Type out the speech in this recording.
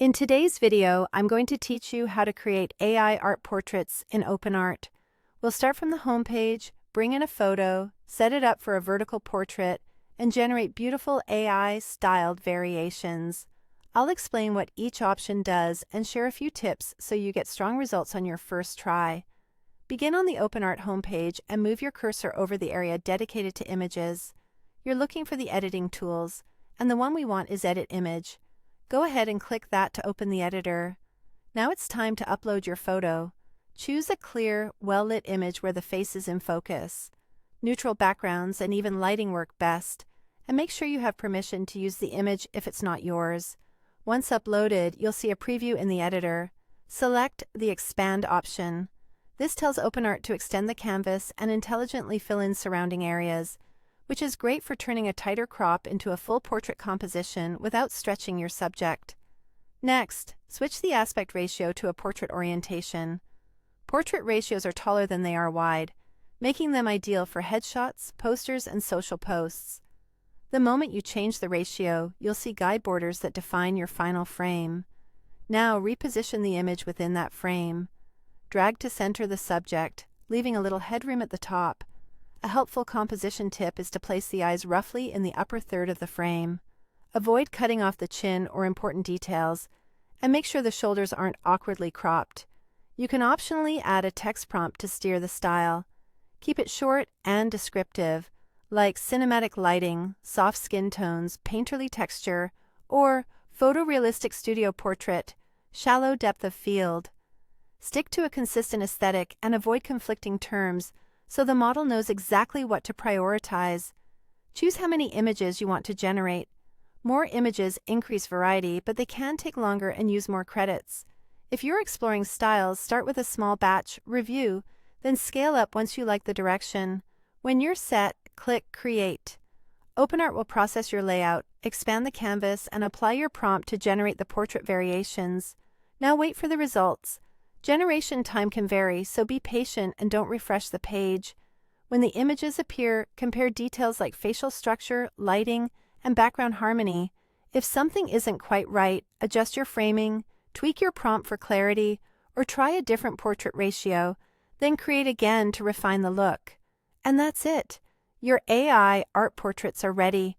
In today's video, I'm going to teach you how to create AI art portraits in OpenArt. We'll start from the home page, bring in a photo, set it up for a vertical portrait, and generate beautiful AI-styled variations. I'll explain what each option does and share a few tips so you get strong results on your first try. Begin on the OpenArt homepage and move your cursor over the area dedicated to images. You're looking for the editing tools, and the one we want is Edit Image. Go ahead and click that to open the editor. Now it's time to upload your photo. Choose a clear, well-lit image where the face is in focus. Neutral backgrounds and even lighting work best, and make sure you have permission to use the image if it's not yours. Once uploaded, you'll see a preview in the editor. Select the Expand option. This tells OpenArt to extend the canvas and intelligently fill in surrounding areas, which is great for turning a tighter crop into a full portrait composition without stretching your subject. Next, switch the aspect ratio to a portrait orientation. Portrait ratios are taller than they are wide, making them ideal for headshots, posters, and social posts. The moment you change the ratio, you'll see guide borders that define your final frame. Now reposition the image within that frame. Drag to center the subject, leaving a little headroom at the top. A helpful composition tip is to place the eyes roughly in the upper third of the frame. Avoid cutting off the chin or important details, and make sure the shoulders aren't awkwardly cropped. You can optionally add a text prompt to steer the style. Keep it short and descriptive, like cinematic lighting, soft skin tones, painterly texture, or photorealistic studio portrait, shallow depth of field. Stick to a consistent aesthetic and avoid conflicting terms, so the model knows exactly what to prioritize. Choose how many images you want to generate. More images increase variety, but they can take longer and use more credits. If you're exploring styles, start with a small batch, review, then scale up once you like the direction. When you're set, click Create. OpenArt will process your layout, expand the canvas, and apply your prompt to generate the portrait variations. Now wait for the results. Generation time can vary, so be patient and don't refresh the page. When the images appear, compare details like facial structure, lighting, and background harmony. If something isn't quite right, adjust your framing, tweak your prompt for clarity, or try a different portrait ratio, then create again to refine the look. And that's it. Your AI art portraits are ready.